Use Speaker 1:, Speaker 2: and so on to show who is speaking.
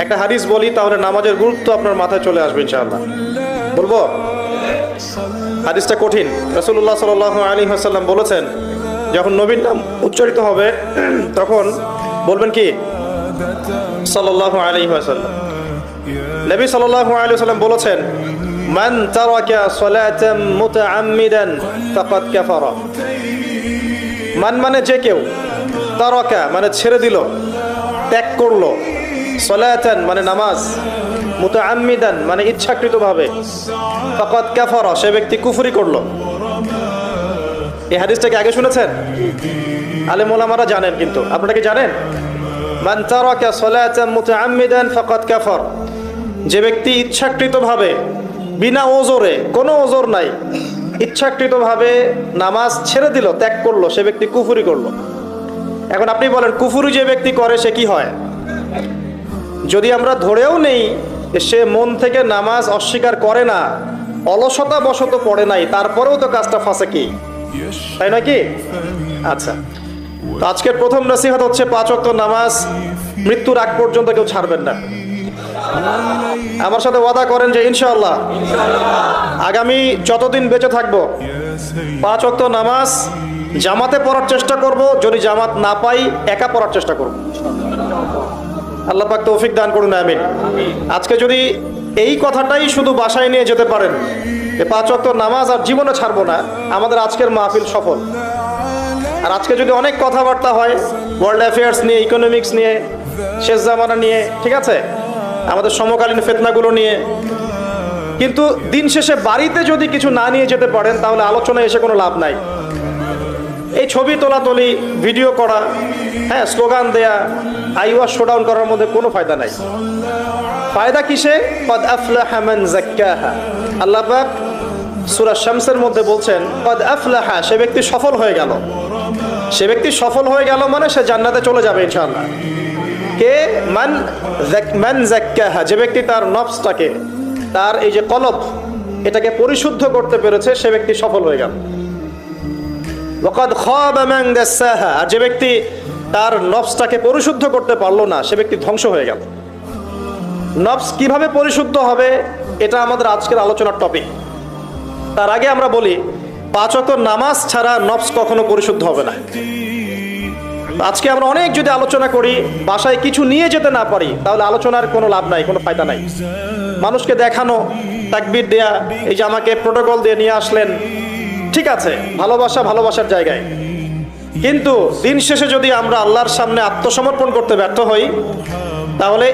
Speaker 1: একটা হাদিস বলি, তাহলে নামাজের গুরুত্ব আপনার মাথায় চলে আসবে ইনশাআল্লাহ। বলবো? হাদিসটা কঠিন। রাসূলুল্লাহ সাল্লাল্লাহু আলাইহি ওয়াসাল্লাম বলেছেন, যখন নবীর নাম উচ্চারিত হবে তখন বলবেন কি? সাল্লাল্লাহু আলাইহি ওয়াসাল্লাম। নবী সাল্লাল্লাহু আলাইহি ওয়াসাল্লাম বলেছেন, মান তারাকা সালাতাম মুতাআম্মিদান ফাকাদ কাফারা। মান মানে যে কেউ, তারাকা মানে ছেড়ে দিল, ত্যাগ করলো, সালাতান মানে নামাজ, মুতাআম্মিদান মানে ইচ্ছাকৃতভাবে, ফাকাদ কাফারা সে ব্যক্তি কুফরি করলো। এই হাদিসটাকে আগে শুনেছেন? আলেম ওলামারা জানেন, কিন্তু আপনারা কি জানেন? মান তারাকা সালাতাম মুতাআম্মিদান ফাকাদ কাফার, যে ব্যক্তি ইচ্ছাকৃতভাবে বিনা ওজরে, কোনো ওজর নাই, ইচ্ছাকৃতভাবে নামাজ ছেড়ে দিল, ত্যাগ করলো, সে ব্যক্তি কুফরি করলো। এখন আপনি বলেন, কুফরি যে ব্যক্তি করে সে কি হয়? যদি আমরা ধরেও নেই সে মন থেকে নামাজ অস্বীকার করে না, অলসতা বশত পড়ে নাই, তারপরেও তো কাজটা ফাঁসে, কি তাই নয় কি? আচ্ছা, তো আজকের প্রথম নসিহত হচ্ছে 5 ওয়াক্ত নামাজ মৃত্যুর আগ পর্যন্ত কেউ ছাড়বেন না। আমার সাথে ওয়াদা করেন যে ইনশাআল্লাহ আগামী যতদিন বেঁচে থাকবো 5 ওয়াক্ত নামাজ জামাতে পড়ার চেষ্টা করব, যদি জামাত না পাই একা পড়ার চেষ্টা করব। আল্লাহ পাক তৌফিক দান করুন, আমিন। আজকে যদি এই কথাটাই শুধু বাসায় নিয়ে যেতে পারেন, 5 ওয়াক্ত নামাজ আর জীবনে ছাড়বো না, আমাদের আজকের মাহফিল সফল। আর আজকে যদি অনেক কথাবার্তা হয় ওয়ার্ল্ড অ্যাফেয়ার্স নিয়ে, ইকোনমিক্স নিয়ে, শেষ জামানা নিয়ে, ঠিক আছে, আমাদের সমকালীন ফিতনাগুলো নিয়ে, কিন্তু দিন শেষে বাড়িতে যদি কিছু না নিয়ে যেতে পারেন তাহলে আলোচনায় এসে কোনো লাভ নাই। এই ছবি তোলাতুলি, ভিডিও করা, হ্যাঁ, স্লোগান দেয়া, আইওয়াজ শোডাউন করার মধ্যে কোনো ফায়দা নাই। ফায়দা কিসে? কদ আফলাহা মান যাক্কাহা। আল্লাহ পাক সূরা শামসের মধ্যে বলছেন, কদ আফলাহা, সে ব্যক্তি সফল হয়ে গেল। সে ব্যক্তি সফল হয়ে গেল মানে সে জান্নাতে চলে যাবে ইনশাআল্লাহ। কে? মান যাক্কাহা, যে ব্যক্তি তার নফসটাকে, তার এই যে কলব, এটাকে পরিশুদ্ধ করতে পেরেছে, সে ব্যক্তি সফল হয়ে গেল। ওয়াকাদ খাবা মান দাসাহা, আর যে ব্যক্তি তার নফসটাকে পরিশুদ্ধ করতে পারলো না, সে ব্যক্তি ধ্বংস হয়ে গেল। নফস কিভাবে পরিশুদ্ধ হবে, এটা আমাদের আজকের আলোচনার টপিক। তার আগে আমরা বলি, 5 ওয়াক্ত নামাজ ছাড়া নফস কখনো পরিশুদ্ধ হবে না। আজকে আমরা অনেক যদি আলোচনা করি, বাসায় কিছু নিয়ে যেতে না পারি, তাহলে আলোচনার কোনো লাভ নাই, কোনো ফায়দা নাই। মানুষকে দেখানো, তাকবীর দেয়া, এই যে আমাকে প্রোটোকল দিয়ে নিয়ে আসলেন, ঠিক আছে, ভালোবাসা ভালোবাসার জায়গায়, কিন্তু দিন শেষে যদি আমরা আল্লাহর সামনে আত্মসমর্পণ করতে ব্যর্থ হই, তাহলে